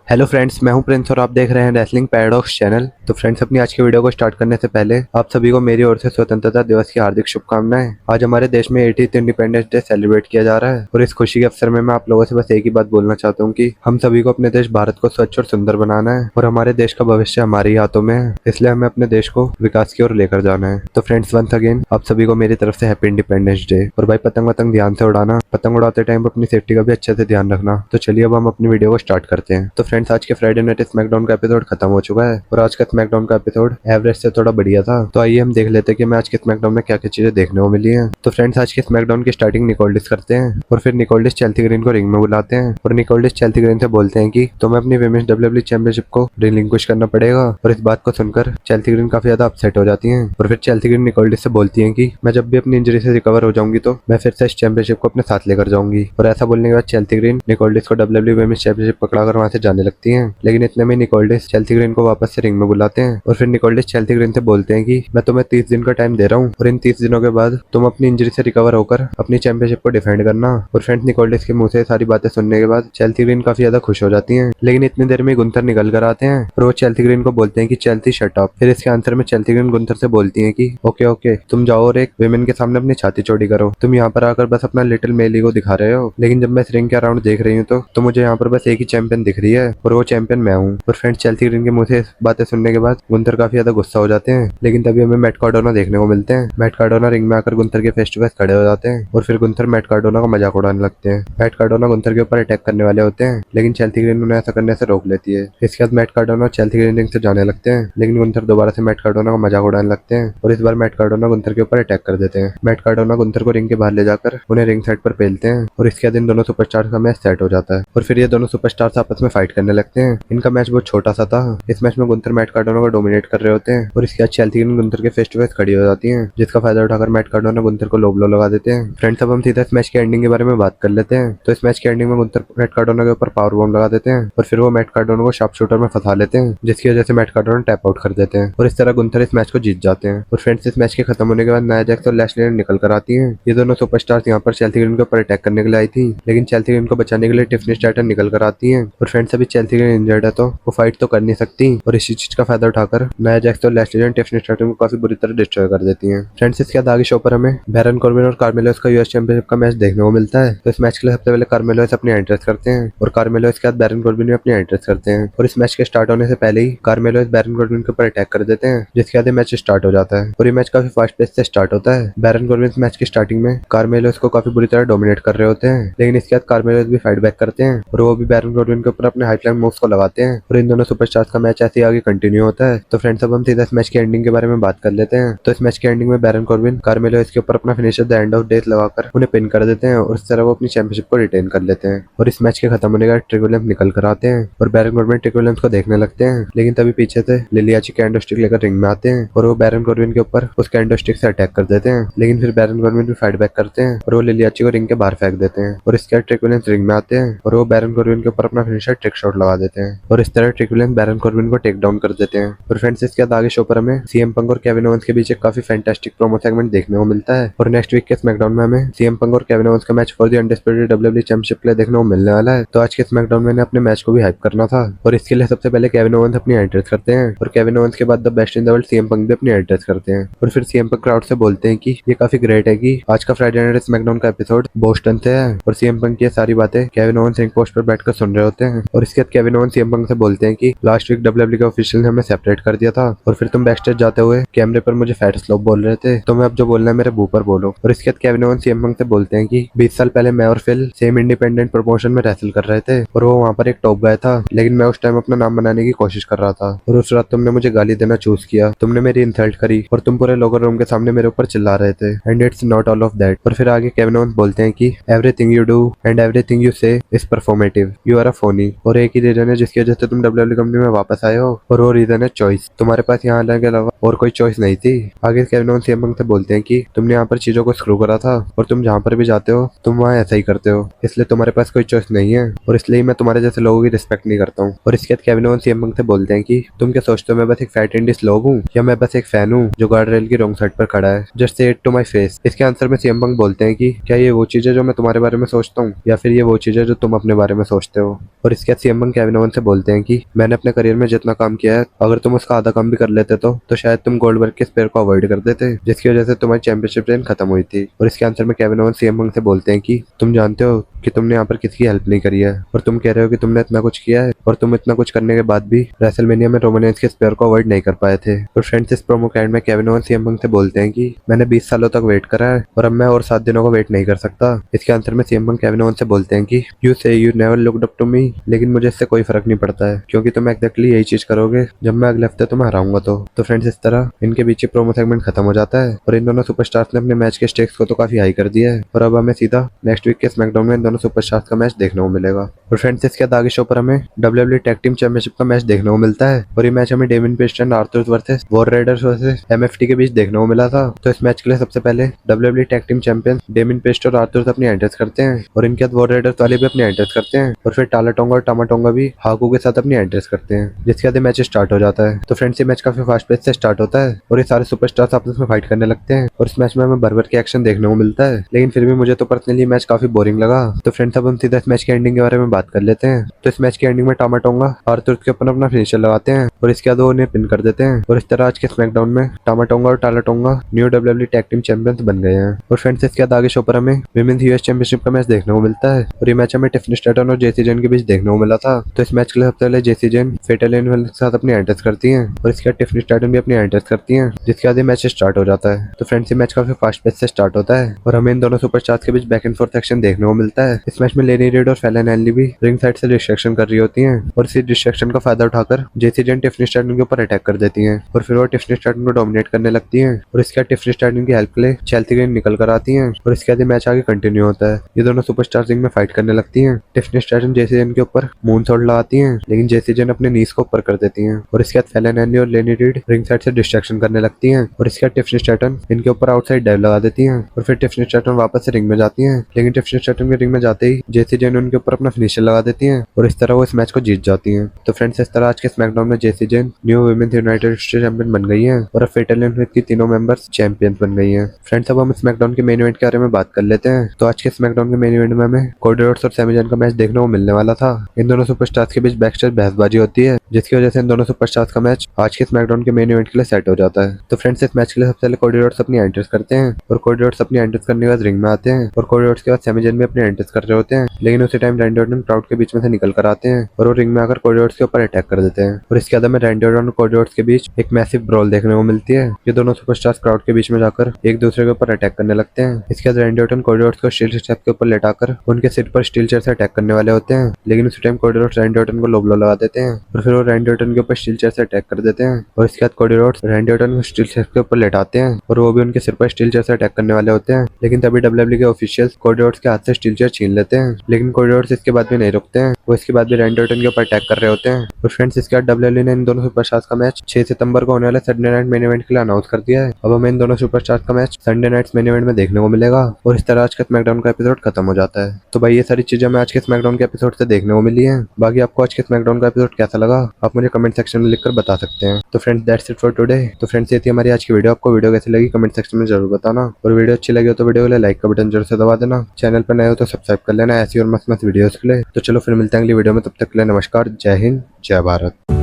Hello friends, मैं हूं Prince और आप देख रहे हैं रेसलिंग पैराडॉक्स चैनल। तो फ्रेंड्स, अपनी आज की वीडियो को स्टार्ट करने से पहले आप सभी को मेरी ओर से स्वतंत्रता दिवस की हार्दिक शुभकामनाएं। आज हमारे देश में 80th इंडिपेंडेंस डे सेलिब्रेट किया जा रहा है और इस खुशी के अवसर में मैं आप लोगों से बस एक ही बात बोलना चाहता हूं कि हम सभी को अपने देश भारत को स्वच्छ और सुंदर बनाना है और हमारे देश का भविष्य हमारे ही हाथों में है, इसलिए हमें अपने देश को विकास की ओर लेकर जाना है। तो फ्रेंड्स, वंस अगेन आप सभी को मेरी तरफ से हैप्पी इंडिपेंडेंस डे। और भाई, पतंग वतंग ध्यान से उड़ाना, पतंग उड़ाते टाइम अपनी सेफ्टी का भी अच्छे से ध्यान रखना। तो चलिए अब हम अपनी वीडियो को स्टार्ट करते हैं। तो फ्रेंड्स, आज के फ्राइडे नाइट स्मैकडाउन का एपिसोड खत्म हो चुका है और आज का स्मैकडाउन का एपिसोड एवरेज से थोड़ा बढ़िया था। तो आइए हम देख लेते हैं कि मैं आज के स्मैकडाउन में क्या क्या चीजें देखने को मिली हैं। तो फ्रेंड्स, आज के स्मैकडाउन की स्टार्टिंग निकोल्डिस करते हैं और फिर निकोल्डिस चेल्सी ग्रीन को रिंग में बुलाते हैं और निकोल्डिस चेल्सी ग्रीन से बोलते हैं कि तुम्हें अपनी विमेंस डब्ल्यूडब्ल्यूई चैंपियनशिप को रिलिंक्विश करना पड़ेगा। और इस बात को सुनकर चेल्सी ग्रीन काफी ज्यादा अपसेट हो जाती है और फिर चेल्सी ग्रीन निकोल्डिस से बोलती है कि मैं जब भी अपनी इंजरी से रिकवर हो जाऊंगी तो मैं फिर से इस चैंपियनशिप को अपने साथ लेकर जाऊंगी। और ऐसा बोलने के बाद चेल्सी ग्रीन निकोल्डिस को डब्ल्यूडब्ल्यूई विमेंस चैंपियनशिप पकड़ाकर वहां से जाने लगती है। लेकिन इतने में निकोल्डिस चेल्सी ग्रीन को वापस से रिंग में बुलाते हैं और फिर निकोल्डिस चेल्सी ग्रीन से बोलते हैं कि मैं तुम्हें 30 दिन का टाइम दे रहा हूँ और इन 30 दिनों के बाद तुम अपनी इंजरी से रिकवर होकर अपनी चैंपियनशिप को डिफेंड करना। और फ्रेंड्स, निकोल्डिस के मुंह से सारी बातें सुनने के बाद चेल्सी ग्रीन काफी ज्यादा खुश हो जाती हैं। लेकिन इतनी देर में गुंथर निकल कर आते हैं और वो चेल्सी ग्रीन को बोलते हैं कि चेल्सी शट अप। फिर इसके आंसर में चेल्सी ग्रीन गुंथर से बोलती है कि ओके ओके, तुम जाओ और एक विमेन के सामने अपनी छाती चौड़ी करो। तुम यहाँ पर आकर बस अपना लिटिल मेल ईगो दिखा रहे हो, लेकिन जब मैं इस रिंग के अराउंड देख रही हूँ तो मुझे यहाँ पर बस एक ही चैंपियन दिख रही है और वो चैंपियन मैं हूँ। और फ्रेंड्स, चेल्सी ग्रीन के मुंह से बातें सुनने के बाद गुंथर काफी ज्यादा गुस्सा हो जाते हैं। लेकिन तभी हमें मैट कार्डोना देखने को मिलते हैं। मैट कार्डोना रिंग में आकर गुंथर के फेस टू फेस खड़े हो जाते हैं और फिर गुंथर मैट कार्डोना का मजाक उड़ाने लगते हैं। मैट कार्डोना गुंथर के ऊपर अटैक करने वाले होते हैं, लेकिन चेल्सी ग्रीन उन्हें ऐसा करने से रोक लेती है। इसके बाद मैट कार्डोना और चेल्सी ग्रीन रिंग से जाने लगते हैं, लेकिन गुंथर दोबारा से मैट कार्डोना का मजाक उड़ाने लगते हैं और इस बार मैट कार्डोना गुंथर के ऊपर अटैक कर देते हैं। मैट कार्डोना गुंथर को रिंग के बाहर ले जाकर उन्हें रिंग साइड पर पेलते हैं और इसके बाद इन दोनों सुपरस्टार का मैच सेट हो जाता है और फिर ये दोनों सुपरस्टार्स आपस में फाइट करने लगते हैं। इनका मैच बहुत छोटा सा था। इस मैच में गुंथर मैट कार्डोना को डोमिनेट कर रहे होते हैं और इसके बाद चेल्सी ग्रीन गुंथर के फेस टू फेस खड़ी हो जाती हैं, जिसका फायदा उठाकर मैट कार्डोना गुंथर को लो ब्लो लगा देते हैं। फ्रेंड्स, अब हम सीधा इस मैच के एंडिंग के बारे में बात कर लेते हैं। तो इस मैच के एंडिंग में गुंथर मैट कार्डोना के ऊपर पावर बॉम्ब लगा देते हैं और फिर वो मैट कार्डोना को शार्प शूटर में फंसा लेते हैं, जिसकी वजह से मैट कार्डोना टैप आउट कर देते हैं और इस तरह गुंथर इस मैच को जीत जाते हैं। और फ्रेंड्स, इस मैच के खत्म होने के बाद नाया जैक्स और लैशली एलियन निकल कर आती हैं। ये दोनों सुपरस्टार्स यहाँ पर चेल्सी ग्रीन के ऊपर अटैक करने के लिए आई थी, लेकिन चेल्सी ग्रीन को बचाने के लिए टिफनी स्ट्रैटन निकल कर आती है। और फ्रेंड्स, अभी चेल्सी ग्रीन इंजर्ड है तो वो फाइट तो कर नहीं सकती और इसी चीज का फायदा उठाकर नाया जैक्स और लैशली एलियन टिफनी स्ट्रैटन को काफी बुरी तरह डिस्ट्रॉय कर देती हैं। फ्रेंड्स, इसके बाद आगे शो पर हमें बैरन कॉर्बिन और कार्मेलोस का यूएस चैंपियनशिप का मैच देखने को मिलता है। तो इस मैच के लिए सबसे पहले कार्मेलोस अपनी एंट्रेंस करते हैं और कार्मेलोस के बाद बैरन कॉर्बिन भी अपनी एंट्रेंस करते हैं और इस मैच के स्टार्ट होने से पहले ही कार्मेलोस बैरन कॉर्बिन के ऊपर अटैक कर देते हैं, जिसके बाद मैच स्टार्ट हो जाता है और ये मैच काफी फास्ट पेस से स्टार्ट होता है। बैरन कॉर्बिन मैच की स्टार्टिंग में कार्मेलोस को काफी बुरी तरह डोमिनेट कर रहे होते हैं, लेकिन इसके बाद कार्मेलोस भी फाइट बैक करते हैं और वो भी बैरन कॉर्बिन के ऊपर अपने हाई फ्लाइंग मूव्स को लगाते हैं और इन दोनों सुपरस्टार्स का मैच ऐसे ही आगे कंटिन्यू होता है। तो फ्रेंड्स, अब हम सीधा इस मैच की एंडिंग के बारे में बात कर लेते हैं। तो इस मैच की एंडिंग में बैरन कॉर्बिन कार्मेलोस के ऊपर अपना finisher the end of death लगाकर उन्हें पिन कर देते हैं और इस तरह वो अपनी चैंपियनशिप को रिटेन कर लेते हैं। और इस मैच के खत्म होने के बाद ट्रिक विलियम्स निकल कर आते हैं और बैरन कॉर्बिन ट्रिक विलियम्स को देखने लगते हैं, लेकिन तभी पीछे से लिलियाची कैंडो स्टिक लेकर रिंग में आते हैं और वो बैरन कॉर्बिन के ऊपर उस कैंडो स्टिक से अटैक कर देते हैं। लेकिन फिर बैरन कॉर्बिन भी फाइट बैक करते हैं और वो लिलियाची को रिंग के बाहर फेंक देते हैं और इसके बाद ट्रिक विलियम्स रिंग में आते हैं और वो बैरन कॉर्बिन के ऊपर अपना फिनिशर ट्रिक शॉट लगा देते हैं और इस तरह ट्रिक विलियम्स बैरन कॉर्बिन को टेक डाउन कर देते हैं। और फ्रेंड्स, इसके बाद आगे शो पर हमें सीएम पंक और केविन ओवेंस के बीच एक काफी फैंटास्टिक प्रोमो सेगमेंट देखने को मिलता है और नेक्स्ट वीक के स्मैकडाउन में हमें सीएम पंक और केविन ओवेंस का match for the undisputed WWE championship के लिए देखने को मिलने वाला है। तो आज के स्मैकडाउन में अपने मैच को भी हाइप करना था और इसके लिए सबसे पहले केविन ओवेंस अपनी एंट्रेंस करते हैं और केविन ओवेंस के बाद the best in the world CM Punk भी अपनी एंट्रेंस करते हैं और फिर सीएम पंक क्राउड से बोलते हैं कि ये काफी ग्रेट है कि आज का फ्राइडे नाइट स्मैकडाउन का एपिसोड बोस्टन से है और सीएम पंक की ये सारी बातें केविन ओवेंस रिंग पोस्ट पर बैठकर सुन रहे होते हैं। और इसके बाद केविन ओवेंस सीएम पंक से बोलते हैं कि लास्ट वीक डब्ल्यूडब्ल्यूई के ऑफिशियल ने हमें सेपरेट कर दिया था और फिर तुम बैकस्टेज जाते हुए कैमरे पर मुझे फैट स्लोप बोल रहे थे, तो मैं अब जो बोलना है मेरे मुंह पर बोलो। और इसके बाद केविन ओवेंस सीएम पंक से बोलते हैं कि 20 साल पहले मैं और फिल सेम इंडिपेंडेंट प्रमोशन में रेसल कर रहे थे और वो वहाँ पर एक टॉप गाय था, लेकिन मैं उस टाइम अपना नाम बनाने की कोशिश कर रहा था और उस रात तुमने मुझे गाली देना चूज किया, तुमने मेरी इंसल्ट करी और तुम पूरे लोकर रूम के सामने मेरे ऊपर चिल्ला रहे थे and it's not all of that. और फिर आगे केविन ओवेंस बोलते हैं कि everything you do and everything you say is performative, you are a phony. और एक ही रीजन है जिसकी वजह से तुम डब्ल्यूडब्ल्यूई कंपनी में वापस आए हो और वो रीजन है चॉइस। तुम्हारे पास यहाँ आने के अलावा और कोई चॉइस नहीं थी। आगे केविन ओवेंस सीएम पंक से बोलते हैं कि तुमने यहाँ पर चीजों को स्क्रू करा था और तुम जहाँ पर भी जाते हो तुम वहाँ ऐसा ही करते हो, इसलिए तुम्हारे पास कोई चॉइस नहीं है और इसलिए मैं तुम्हारे जैसे लोगों की रिस्पेक्ट नहीं करता हूँ। और इसके बाद केविन ओवेंस सीएम पंक से बोलते हैं कि तुम क्या सोचते हो मैं बस एक फैट इंडिस लोग हूँ या मैं बस एक फैन हूँ जो गार्ड रेल की रॉन्ग साइड पर खड़ा है, just say it to my face. इसके आंसर में सीएम पंक बोलते हैं कि क्या ये वो चीज है जो मैं तुम्हारे बारे में सोचता हूँ या फिर ये वो चीज है जो तुम अपने बारे में सोचते हो। और इसके बाद CM CM Punk Kevin oven से बोलते हैं कि मैंने अपने करियर में जितना काम किया है, अगर तुम उसका आधा काम भी कर लेते तो शायद तुम गोल्डबर्ग के स्पेयर को अवॉइड कर देते, जिसकी वजह से तुम्हारी चैंपियनशिप रेन खत्म हुई थी। और इसके आंसर में केविन ओवन सीएम पंक से बोलते हैं कि तुम जानते हो कि तुमने यहाँ पर किसी की हेल्प नहीं करी है और तुम कह रहे हो कि तुमने इतना कुछ किया है, और तुम इतना कुछ करने के बाद भी रेसलमेनिया में रोमन रेंस के स्पेयर को अवॉइड नहीं कर पाए थे। तो फ्रेंड्स, इस प्रोमो के एंड में केविन ओवन सीएम पंक से बोलते हैं कि मैंने 20 सालों तक वेट करा है और अब मैं और 7 दिनों का वेट नहीं कर सकता। इसके आंसर में सीएम पंक केविन ओवन से बोलते हैं कि you say you never looked up to me, लेकिन मुझे इससे कोई फर्क नहीं पड़ता है क्योंकि तुम एग्जैक्टली यही चीज करोगे जब मैं अगले हफ्ते तुम्हें हराऊंगा। तो फ्रेंड्स, इस तरह इनके बीच प्रोमो सेगमेंट खत्म हो जाता है और इन दोनों सुपरस्टार्स ने अपने मैच के स्टेक्स को तो काफी हाई कर दिया है और अब हमें सीधा नेक्स्ट वीक के स्मैकडाउन में इन दोनों सुपरस्टार्स का मैच देखने को मिलेगा। और फ्रेंड्स, इसके बाद आगे शो पर हमें WWE टैग टीम चैंपियनशिप का मैच देखने को मिलता है और ये मैच हमें डेमिन paste and Arthur versus war Riders versus MFT के बीच देखने को मिला था। तो इस मैच के लिए सबसे पहले WWE tag team champion डेमिन paste और आर्थर अपनी एंट्रेंस करते हैं और इनके बाद वॉर राइडर्स वाले भी अपनी एंट्रेंस करते हैं और फिर टाला टोंगा और टामा टोंगा भी हाकू के साथ अपनी एंट्रेंस करते हैं, जिसके बाद मैच स्टार्ट हो जाता है। तो फ्रेंड्स, ये मैच काफी फास्ट पेस से स्टार्ट होता है और ये सारे सुपरस्टार्स आपस में फाइट करने लगते हैं और इस मैच में हमें भर के एक्शन देखने को मिलता है, लेकिन फिर भी मुझे तो पर्सनली मैच काफी बोरिंग लगा। तो फ्रेंड्स, अब हम सीधा इस मैच की एंडिंग के बारे में बात कर लेते हैं। तो इस मैच की एंडिंग में टामा टोंगा आर्थर के ऊपर अपना फिनिशर लगाते हैं और इसके बाद वो उन्हें पिन कर देते हैं और इस तरह आज के स्मैकडाउन में टामा टोंगा और टाला tonga new WWE tag team champions बन गए हैं। और फ्रेंड्स, इसके बाद आगे शो पर हमें विमेंस यूएस चैंपियनशिप का मैच देखने को मिलता है और ये मैच हमें टिफनी स्ट्रैटन और जेसी जेन के बीच देखने को मिला था। तो इस मैच के लिए सबसे पहले जेसी जेन फेटल एनिमल के साथ अपनी एंट्रेंस करती हैं और इसके बाद टिफनी स्ट्रैटन भी अपनी एंट्रेंस करती हैं, जिसके बाद मैच स्टार्ट हो जाता है। तो फ्रेंड्स, ये मैच काफी फास्ट पेस से स्टार्ट होता है और हमें इन दोनों सुपरस्टार्स के बीच बैक एंड फोर्थ एक्शन देखने को मिलता है। इस मैच में लेनी रीड और फैलन एनली भी रिंग साइड से डिस्ट्रैक्शन कर रही होती हैं और इसी डिस्ट्रैक्शन का फायदा उठाकर जेसी जेन टिफनी स्ट्रैटन के ऊपर अटैक कर देती हैं और फिर वो टिफनी स्ट्रैटन को डोमिनेट करने लगती हैं और इसके बाद टिफनी स्ट्रैटन की हेल्प के लिए चेल्सी ग्रीन निकल कर आती हैं और इसके बाद मैच आगे कंटिन्यू होता है। ये दोनों सुपरस्टार रिंग में फाइट करने लगती हैं। टिफनी स्ट्रैटन जेसी जेन के ऊपर मून सॉल्ट लगाती हैं, लेकिन जेसी जेन अपने नीज को ऊपर कर देती हैं और इसके बाद फैलन एनली और लेनी रीड रिंग साइड से डिस्ट्रैक्शन करने लगती हैं और इसके बाद टिफनी स्ट्रैटन इनके ऊपर आउटसाइड डाइव लगा देती हैं और फिर टिफनी स्ट्रैटन वापस से रिंग में जाती हैं, लेकिन टिफनी स्ट्रैटन के रिंग में जाते ही जेसी जेन उनके ऊपर अपना फिनिशर लगा देती हैं और इस तरह वो इस मैच को जीत जाती हैं। तो फ्रेंड्स, इस तरह आज के स्मैकडाउन में Jacy Jayne new women's United States champion बन गई हैं और अब फेटल एनिमल की तीनों मेंबर्स चैंपियंस बन गई हैं। फ्रेंड्स, अब हम स्मैकडाउन के मेन इवेंट के बारे में बात कर लेते हैं। तो आज के स्मैकडाउन के मेन इवेंट में हमें कोडी रोड्स और सैमी जैन का मैच देखने को मिलने वाला था। इन दोनों सुपरस्टार्स के बीच बैकस्टेज बहसबाजी होती है, जिसकी वजह से इन दोनों सुपरस्टार्स का मैच आज के स्मैकडाउन के मेन इवेंट के लिए सेट हो जाता है। तो फ्रेंड्स, इस मैच के लिए सबसे पहले कोडी रोड्स अपनी एंट्रेंस करते हैं और कोडी रोड्स अपनी एंट्रेंस करने के बाद रिंग में आते हैं और कोडी रोड्स के बाद सैमी जैन भी अपनी एंट्रेंस कर रहे होते हैं, लेकिन उसी टाइम रैंडी ऑर्टन क्राउड के बीच में से निकल कर आते हैं और वो रिंग में आकर कोडी रोड्स के ऊपर अटैक कर देते हैं और इसके बाद हमें रैंडी ऑर्टन और कोडी रोड्स के बीच एक मैसिव ब्रॉल देखने को मिलती है। ये दोनों सुपरस्टार्स क्राउड के बीच में जाकर एक दूसरे के ऊपर अटैक करने लगते हैं। इसके बाद रैंडी ऑर्टन कोडी रोड्स को स्टील स्टेप के ऊपर लेटाकर उनके सिर पर स्टील चेयर से अटैक करने वाले होते हैं, लेकिन उसी time Cody Rhodes Randy Orton को लो ब्लो लगा देते हैं और फिर वो रैंडी ऑर्टन के ऊपर स्टील चेयर से अटैक कर देते हैं और इसके बाद कोडी रोड्स रैंडी ऑर्टन को स्टील चेयर के ऊपर लेटाते हैं और वो भी उनके सिर पर स्टील चेयर से अटैक करने वाले होते हैं, लेकिन तभी WWE के ऑफिशियल्स कोडी रोड्स के हाथ से स्टील चेयर छीन लेते हैं, लेकिन कोडी रोड्स इसके बाद भी नहीं रुकते हैं। वो इसके बाद भी रैंडी ऑर्टन के ऊपर अटैक कर रहे होते हैं। और फ्रेंड्स, इसके बाद WWE ने इन दोनों सुपरस्टार्स का मैच 6 सितंबर को होने वाले संडे नाइट मेन इवेंट के लिए अनाउंस कर दिया है। अब हमें इन दोनों सुपरस्टार्स का match Sunday night main event में देखने को मिलेगा और इस तरह आज का स्मैकडाउन का एपिसोड खत्म हो जाता है। तो भाई, ये सारी चीजें हमें आज के स्मैकडाउन के एपिसोड से देखने को मिली है। बाकी आपको आज के स्मैकडाउन का एपिसोड कैसा लगा आप मुझे कमेंट सेक्शन में लिखकर बता सकते हैं। तो friends, that's it for today. तो फ्रेंड्स, ये थी हमारी आज की वीडियो। आपको वीडियो कैसी लगी कमेंट सेक्शन में जरूर बताना और वीडियो अच्छी लगी हो तो वीडियो के लिए लाइक का बटन जरूर से दबा देना। चैनल पर नए हो तो सब्सक्राइब कर लेना ऐसी और मस्त मस्त वीडियोस के लिए। तो चलो फिर मिलते हैं अगली वीडियो में, तब तक के लिए नमस्कार, जय हिंद, जय भारत।